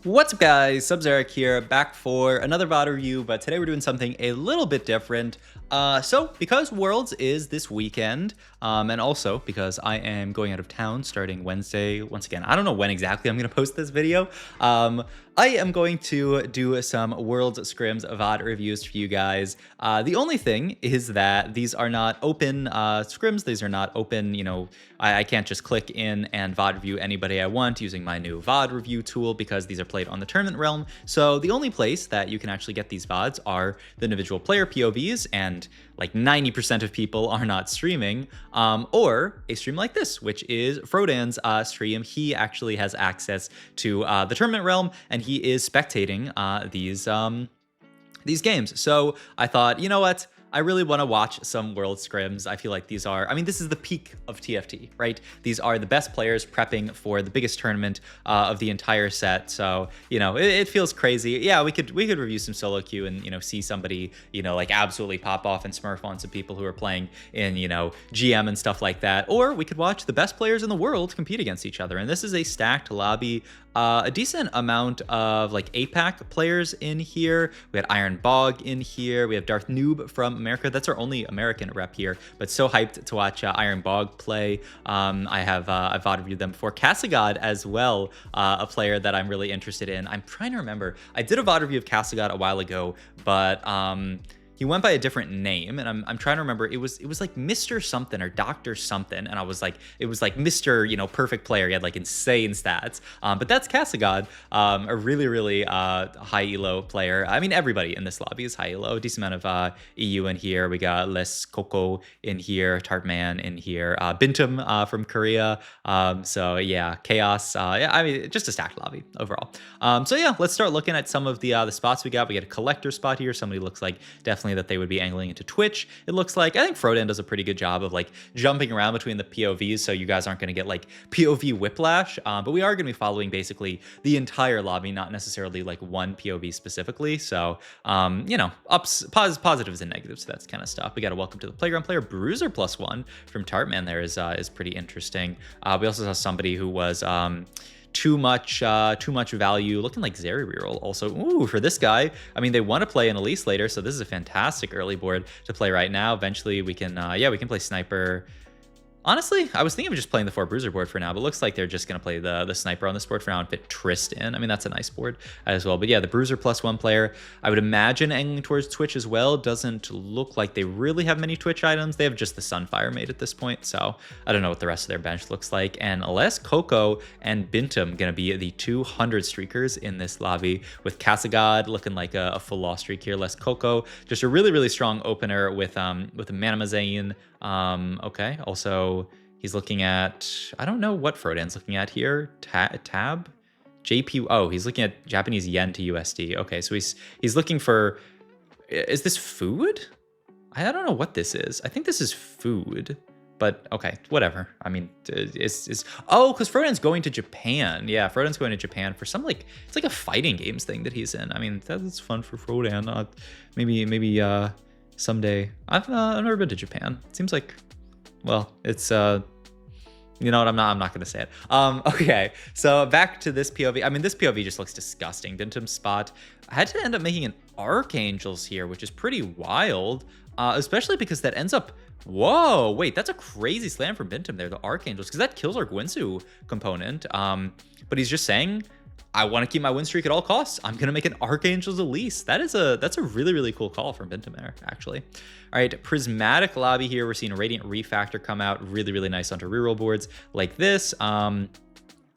What's up guys, Sub-Zerek here, back for another VOD review, but today we're doing something a little bit different. So because Worlds is this weekend, and also because I am going out of town starting Wednesday, once again, I don't know when exactly I'm going to post this video, I am going to do some Worlds Scrims VOD reviews for you guys. The only thing is that these are not open Scrims, these are not open, you know, I can't just click in and VOD review anybody I want using my new VOD review tool because these are played on the tournament realm. So the only place that you can actually get these VODs are the individual player POVs, and like 90% of people are not streaming, or a stream like this, which is Frodan's stream. He actually has access to the tournament realm, and he is spectating these games. So I thought, you know what? I really want to watch some World Scrims. I feel like these are, I mean, this is the peak of TFT, right? These are the best players prepping for the biggest tournament of the entire set. So, you know, it feels crazy. Yeah, we could review some solo queue and, you know, see somebody, you know, like absolutely pop off and smurf on some people who are playing in, you know, GM and stuff like that. Or we could watch the best players in the world compete against each other. And this is a stacked lobby. A decent amount of like APAC players in here. We had Iron Bog in here. We have Darth Noob from America. That's our only American rep here, but so hyped to watch Iron Bog play. I've VOD reviewed them before. Kasagod as well, a player that I'm really interested in. I'm trying to remember. I did a VOD review of Kasagod a while ago, but he went by a different name, and I'm trying to remember. It was like Mr. something or Dr. something, and I was like, it was like Mr. You know, perfect player. He had like insane stats. But that's Kasagod, a really high elo player. I mean, everybody in this lobby is high elo. Decent amount of EU in here. We got Les Coco in here, Tartman in here, Bintum from Korea. So yeah, Chaos. Yeah, I mean, just a stacked lobby overall. So yeah, let's start looking at some of the spots we got. We get a collector spot here. Somebody looks like definitely that they would be angling into Twitch. It looks like, I think Frodan does a pretty good job of like jumping around between the POVs, so you guys aren't going to get like POV whiplash, but we are going to be following basically the entire lobby, not necessarily like one POV specifically. So, you know, positives and negatives, that's kind of stuff. We got a welcome to the playground player, Bruiser +1 from Tartman there is pretty interesting. We also saw somebody who was, too much value, looking like Zeri Reroll also. Ooh, for this guy, I mean, they want to play an Elise later, so this is a fantastic early board to play right now. Eventually we can, yeah, we can play Sniper. Honestly, I was thinking of just playing the 4 Bruiser board for now, but looks like they're just going to play the Sniper on this board for now and fit Trist in. I mean, that's a nice board as well. But yeah, the Bruiser +1 player, I would imagine angling towards Twitch as well. Doesn't look like they really have many Twitch items. They have just the Sunfire made at this point, so I don't know what the rest of their bench looks like. And Les Coco and Bintum going to be the 200 streakers in this lobby, with Kasagod looking like a full loss streak here. Les Coco, just a really strong opener with Manamazain. Okay, also he's looking at, I don't know what Frodan's looking at here. Tab? JP, oh, he's looking at Japanese yen to USD. Okay, so he's looking for, is this food? I don't know what this is. I think this is food, but okay, whatever. I mean, oh, because Frodan's going to Japan. Yeah, Frodan's going to Japan for some, like, it's like a fighting games thing that he's in. I mean, that's fun for Frodan. Maybe someday. I've never been to Japan. It seems like, well, it's you know what, I'm not gonna say it. Okay, so back to this POV. I mean, this POV just looks disgusting. Bintum's spot. I had to end up making an Archangels here, which is pretty wild, especially because that ends up, whoa, wait, that's a crazy slam from Bintum there, the Archangels, because that kills our Gwinsu component. But he's just saying, I want to keep my win streak at all costs. I'm going to make an Archangel's Elise. That's a really cool call from Bintum there, actually. All right, Prismatic lobby here. We're seeing a Radiant Refactor come out. Really nice onto reroll boards like this.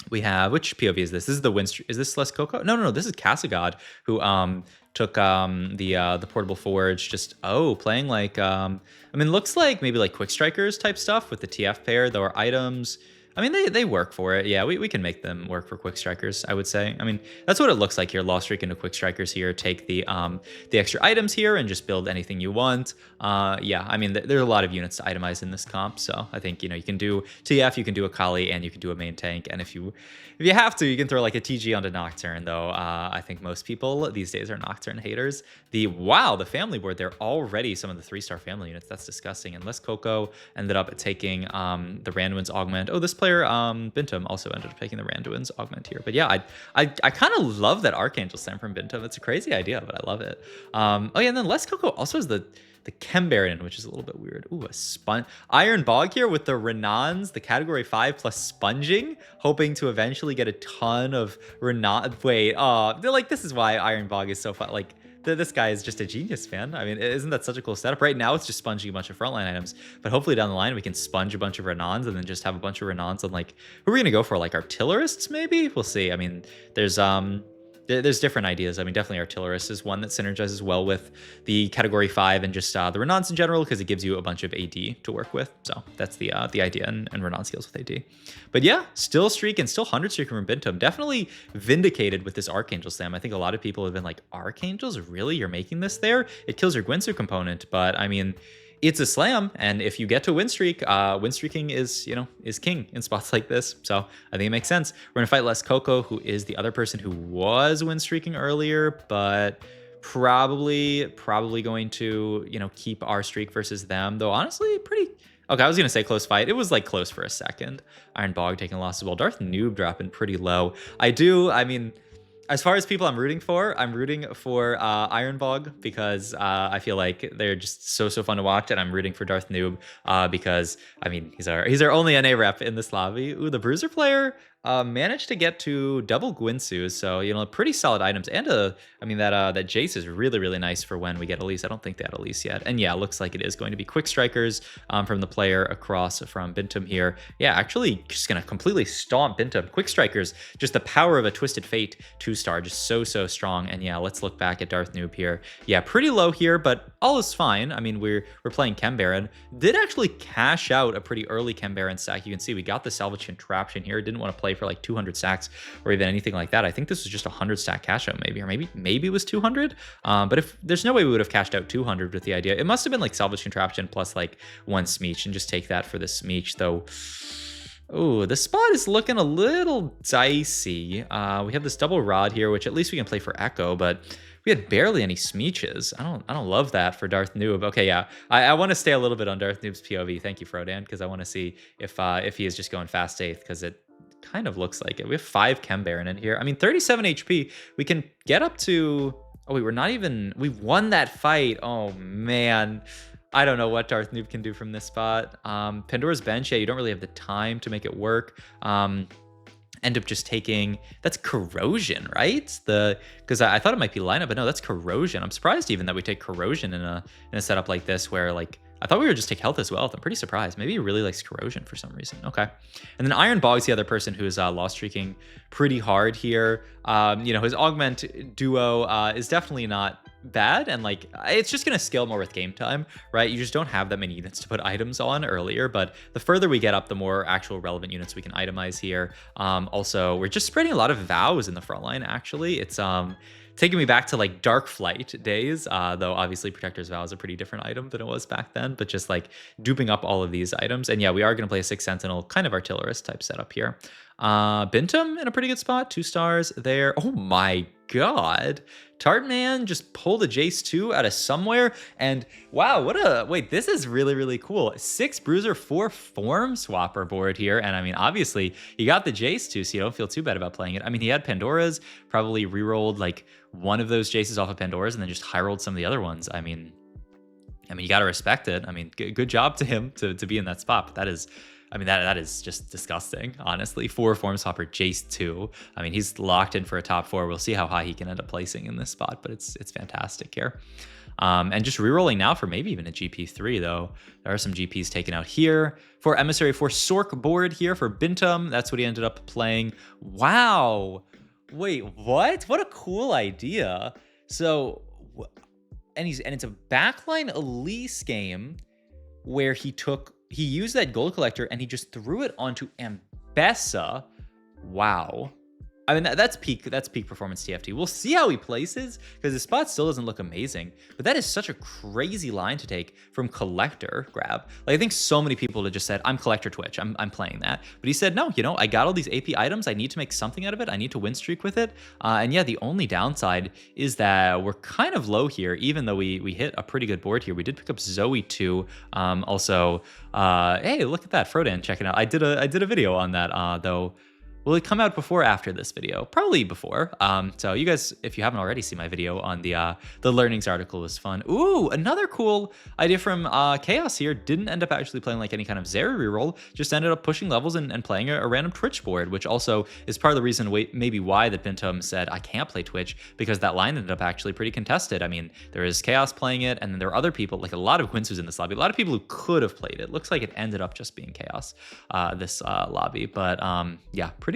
We have, which POV is this? This is the win streak. Is this Les Coco? No. This is Kasagod, who took the portable forge. Just, playing like, I mean, looks like maybe like Quick Strikers type stuff with the TF pair. There are items. I mean, they work for it. Yeah, we can make them work for Quick Strikers, I would say. I mean, that's what it looks like here. Lost streak into Quick Strikers here. Take the extra items here and just build anything you want. Yeah, I mean, there's a lot of units to itemize in this comp, so I think, you know, you can do TF, you can do a Kali, and you can do a main tank. And if you have to, you can throw like a TG onto Nocturne, though. I think most people these days are Nocturne haters. Wow, the family board, they're already some of the 3-star family units. That's disgusting. And Les Coco ended up taking the Random's Augment. Oh, this player player, Bintum, also ended up taking the Randuin's Augment here. But yeah, I kind of love that Archangel stem from Bintum. It's a crazy idea, but I love it. Oh yeah, and then Les Coco also has the Chembaron, which is a little bit weird. Ooh, a Iron Bog here with the Renons, the category 5 plus sponging, hoping to eventually get a ton of Renon. Wait, like this is why Iron Bog is so fun. Like this guy is just a genius, man. I mean, isn't that such a cool setup? Right now, it's just sponging a bunch of frontline items, but hopefully down the line we can sponge a bunch of Renons and then just have a bunch of Renons on like who are we gonna go for? Like artillerists, maybe? We'll see. I mean, there's different ideas. I mean, definitely Artillerist is one that synergizes well with the Category 5 and just the Renons in general because it gives you a bunch of AD to work with. So that's the idea, and Renon skills with AD. But yeah, still streaking, still 100 streaking from Bintum. Definitely vindicated with this Archangel Slam. I think a lot of people have been like, Archangels? Really? You're making this there? It kills your Gwinsu component, but I mean, it's a slam, and if you get to win streak, win streaking is king in spots like this. So I think it makes sense. We're gonna fight Les Coco, who is the other person who was win streaking earlier, but probably going to keep our streak versus them. Though honestly, pretty okay. I was gonna say close fight. It was like close for a second. Iron Bog taking a loss as well. Darth Noob dropping pretty low. I mean, as far as people I'm rooting for Iron Bog because I feel like they're just so fun to watch, and I'm rooting for Darth Noob because I mean he's our only NA rep in this lobby. Ooh, the Bruiser player managed to get to double Gwinsu, so pretty solid items, and I mean that Jace is really nice for when we get Elise. I don't think they had Elise yet, and yeah, it looks like it is going to be quick strikers from the player across from Bintum here. Yeah, actually just gonna completely stomp Bintum. Quick strikers, just the power of a Twisted Fate 2-star, just so strong. And yeah, let's look back at Darth Noob here. Yeah, pretty low here, but all is fine. I mean, we're playing Chembaron. Did actually cash out a pretty early Chembaron stack. You can see we got the Salvage Contraption here. Didn't want to play for like 200 stacks or even anything like that. I think this was just a 100 stack cash out maybe, or maybe it was 200. But if there's no way we would have cashed out 200 with the idea, it must have been like Salvage Contraption plus like one Smeech, and just take that for the Smeech though. Oh, the spot is looking a little dicey. We have this double rod here, which at least we can play for Echo, but we had barely any Smeeches. I don't love that for Darth Noob. Okay, yeah, I want to stay a little bit on Darth Noob's POV. Thank you, Frodan, because I want to see if he is just going fast 8th, because it kind of looks like it. We have 5 Chembaron in here. I mean, 37 HP. We can get up to. Oh, we won that fight. Oh man. I don't know what Darth Noob can do from this spot. Pandora's Bench, yeah, you don't really have the time to make it work. End up just taking, that's Corrosion, right? Because I thought it might be lineup, but no, that's Corrosion. I'm surprised even that we take Corrosion in a setup like this where like, I thought we would just take Health as well. I'm pretty surprised. Maybe he really likes Corrosion for some reason. Okay. And then Iron Bog's the other person who's loss streaking pretty hard here. His Augment duo is definitely not bad, and like it's just gonna scale more with game time, right? You just don't have that many units to put items on earlier, but the further we get up, the more actual relevant units we can itemize here. Also, we're just spreading a lot of vows in the front line. Actually, it's taking me back to like Dark Flight days, though obviously Protector's Vow is a pretty different item than it was back then, but just like duping up all of these items. And yeah, we are going to play a 6 Sentinel, kind of artillerist type setup here. Bintum in a pretty good spot, 2 stars there. Oh my god. Tartman just pulled a Jace 2 out of somewhere, and wow, wait, this is really cool. 6 Bruiser, 4 Form Swapper board here, and I mean, obviously, you got the Jace 2, so you don't feel too bad about playing it. I mean, he had Pandora's, probably rerolled like one of those Jaces off of Pandora's, and then just high rolled some of the other ones. I mean, you gotta respect it. I mean, good job to him to be in that spot, but that is... I mean, that is just disgusting, honestly. 4 Form Swapper, Jace 2. I mean, he's locked in for a top 4. We'll see how high he can end up placing in this spot, but it's fantastic here. And just rerolling now for maybe even a GP3, though. There are some GPs taken out here. For Emissary, for Sork board here for Bintum. That's what he ended up playing. Wow. Wait, what? What a cool idea. So, and it's a backline Elise game where he used that gold collector and he just threw it onto Ambessa. Wow. I mean, that's peak performance TFT. We'll see how he places because his spot still doesn't look amazing. But that is such a crazy line to take from collector grab. Like, I think so many people have just said, I'm collector Twitch. I'm playing that. But he said, no, you know, I got all these AP items. I need to make something out of it. I need to win streak with it. And yeah, the only downside is that we're kind of low here, even though we hit a pretty good board here. We did pick up Zoe too. Also, hey, look at that. Frodan checking out. I did a video on that though. Will it come out before or after this video? Probably before. So you guys, if you haven't already seen my video on the learnings article, was fun. Ooh, another cool idea from Chaos here. Didn't end up actually playing like any kind of Zeri reroll. Just ended up pushing levels and playing a random Twitch board, which also is part of the reason maybe why that Bintum said I can't play Twitch, because that line ended up actually pretty contested. I mean, there is Chaos playing it, and then there are other people, like a lot of Quinsus in this lobby, a lot of people who could have played it. Looks like it ended up just being Chaos, this lobby. But yeah, pretty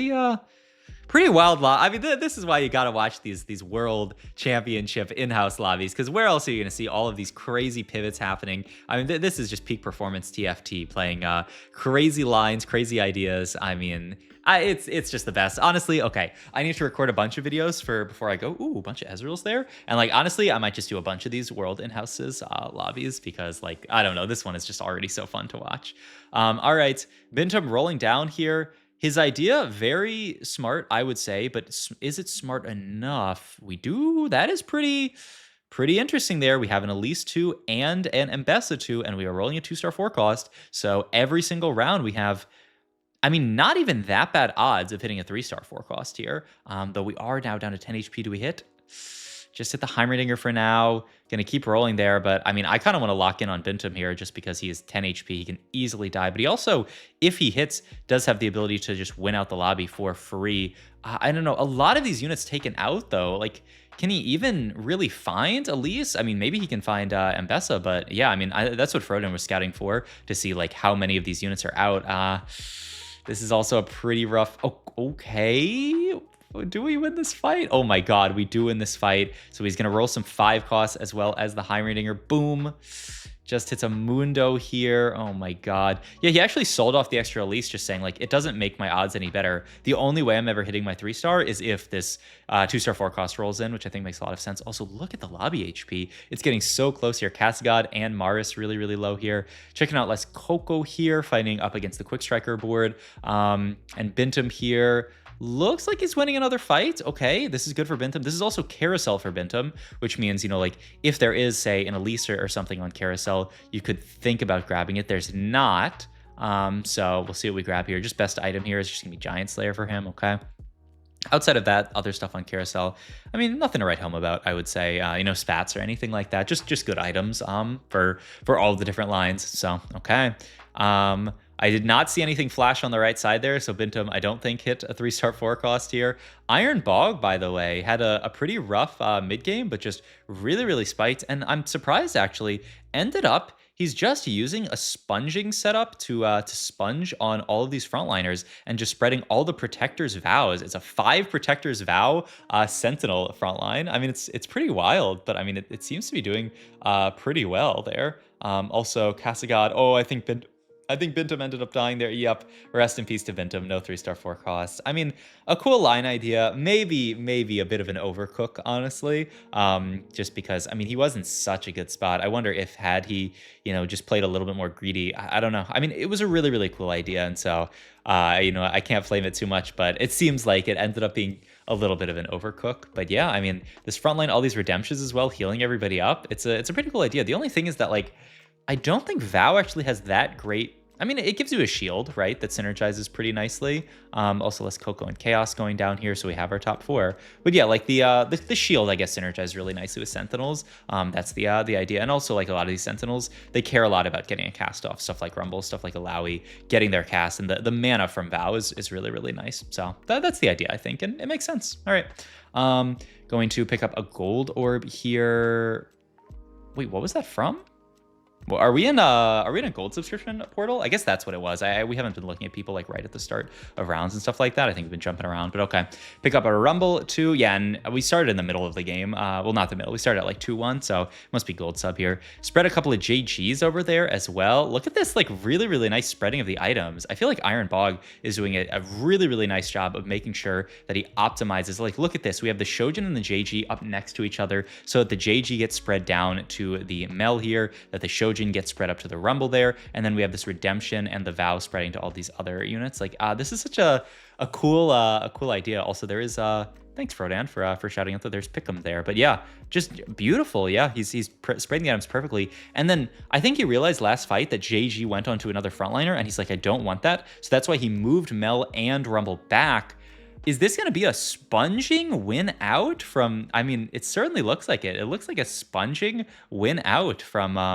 wild I mean, this is why you gotta watch these World Championship in-house lobbies, because where else are you gonna see all of these crazy pivots happening? I mean, this is just peak performance TFT, playing crazy lines, crazy ideas. I mean, it's just the best. Honestly, okay, I need to record a bunch of videos before I go. Ooh, a bunch of Ezreals there. And like, honestly, I might just do a bunch of these World in-houses lobbies, because like, I don't know, this one is just already so fun to watch. All right, Bintum rolling down here. His idea, very smart, I would say, but is it smart enough? That is pretty interesting there. We have an Elise 2 and an Mbessa 2, and we are rolling a 2-star forecast. So every single round we have, I mean, not even that bad odds of hitting a 3-star forecast here. Though we are now down to 10 HP. Do we hit? Just hit the Heimerdinger for now. Gonna keep rolling there, but I mean, I kind of want to lock in on Bintum here just because he is 10 HP. He can easily die, but he also, if he hits, does have the ability to just win out the lobby for free. I don't know. A lot of these units taken out, though. Like, can he even really find Elise? I mean, maybe he can find Mbessa, but yeah, I mean, that's what Frodan was scouting for, to see like how many of these units are out. This is also a pretty rough... Oh, okay. Do we win this fight? Oh my god, we do win this fight. So he's gonna roll some 5 costs as well as the Heimerdinger. Boom. Just hits a Mundo here. Oh my god. Yeah, he actually sold off the extra Elise, just saying like, it doesn't make my odds any better. The only way I'm ever hitting my 3-star is if this 2-star 4 cost rolls in, which I think makes a lot of sense. Also, look at the lobby HP. It's getting so close here. Cascad and Maris really low here. Checking out less Coco here, fighting up against the Quick Striker board. And Bintum here. Looks like he's winning another fight. Okay, this is good for Bintum. This is also Carousel for Bintum, which means, you know, like if there is, say, an Elise or something on Carousel, you could think about grabbing it. There's not. So we'll see what we grab here. Just best item here is just gonna be Giant Slayer for him, okay? Outside of that, other stuff on Carousel, I mean, nothing to write home about, I would say. You know, spats or anything like that. Just good items for all the different lines. So, okay. I did not see anything flash on the right side there, so Bintum, I don't think, hit a 3-star 4 cost here. Iron Bog, by the way, had a pretty rough mid-game, but just really spiked, and I'm surprised, actually, ended up, he's just using a sponging setup to sponge on all of these frontliners and just spreading all the Protector's Vows. It's a 5 Protector's Vow Sentinel frontline. I mean, it's pretty wild, but I mean, it seems to be doing pretty well there. Also, Casagod, oh, I think Bintum ended up dying there. Yep. Rest in peace to Bintum. No 3-star 4 cost. I mean, a cool line idea. Maybe a bit of an overcook, honestly. Just because, I mean, he was in such a good spot. I wonder if had he, you know, just played a little bit more greedy. I don't know. I mean, it was a really cool idea. And so, you know, I can't flame it too much, but it seems like it ended up being a little bit of an overcook. But yeah, I mean, this front line, all these redemptions as well, healing everybody up. It's a pretty cool idea. The only thing is that, like, I don't think Vow actually has that great... I mean, it gives you a shield, right, that synergizes pretty nicely. Also, less Coco and Chaos going down here, so we have our top 4. But yeah, like the shield, I guess, synergizes really nicely with Sentinels. That's the idea. And also, like, a lot of these Sentinels, they care a lot about getting a cast off. Stuff like Rumble, stuff like Alawi, getting their cast. And the mana from Vow is really nice. So that's the idea, I think, and it makes sense. All right. Going to pick up a gold orb here. Wait, what was that from? Well, are we in a gold subscription portal? I guess that's what it was. We haven't been looking at people like right at the start of rounds and stuff like that. I think we've been jumping around, but okay. Pick up a rumble 2. Yeah, and we started in the middle of the game. Well, not the middle. We started at like 2-1, so it must be gold sub here. Spread a couple of JGs over there as well. Look at this like really, really nice spreading of the items. I feel like Iron Bog is doing a really, really nice job of making sure that he optimizes. Like, look at this. We have the Shojin and the JG up next to each other so that the JG gets spread down to the Mel here, that the Shojin gets spread up to the Rumble there, and then we have this Redemption and the Vow spreading to all these other units. Like, this is such a cool idea. Also, there is thanks Frodan for shouting out that there's Pick'em there. But yeah, just beautiful. Yeah, he's spreading the items perfectly. And then I think he realized last fight that JG went onto another frontliner, and he's like, I don't want that. So that's why he moved Mel and Rumble back. Is this going to be a sponging win out from, I mean, it certainly looks like it. It looks like a sponging win out from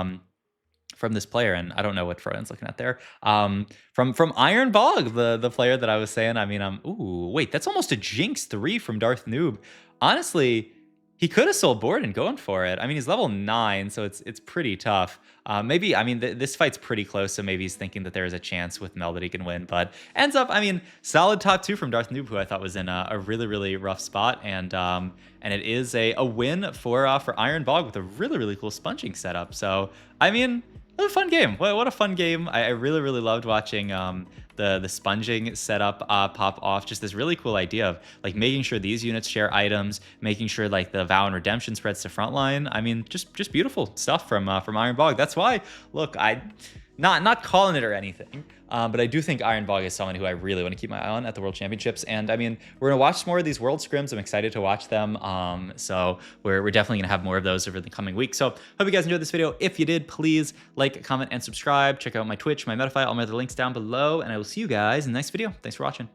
this player, and I don't know what Frodan's looking at there. From Iron Bog, the player that I was saying. I mean, ooh, wait, that's almost a Jinx 3 from Darth Noob. Honestly, he could have sold board and going for it. I mean, he's level 9, so it's pretty tough. Maybe, I mean, this fight's pretty close, so maybe he's thinking that there is a chance with Mel that he can win, but ends up, I mean, solid top 2 from Darth Noob, who I thought was in a really, really rough spot, and it is a win for Iron Bog with a really, really cool sponging setup. So, I mean, what a fun game. What a fun game. I really, really loved watching the sponging setup pop off. Just this really cool idea of like making sure these units share items, making sure like the Vow and Redemption spreads to frontline. I mean, just beautiful stuff from Iron Bog. That's why, look, not calling it or anything, but I do think Iron Bog is someone who I really want to keep my eye on at the World Championships. And I mean, we're gonna watch more of these World Scrims. I'm excited to watch them. So we're definitely gonna have more of those over the coming weeks. So hope you guys enjoyed this video. If you did, please like, comment, and subscribe. Check out my Twitch, my Metafy, all my other links down below, and I will see you guys in the next video. Thanks for watching.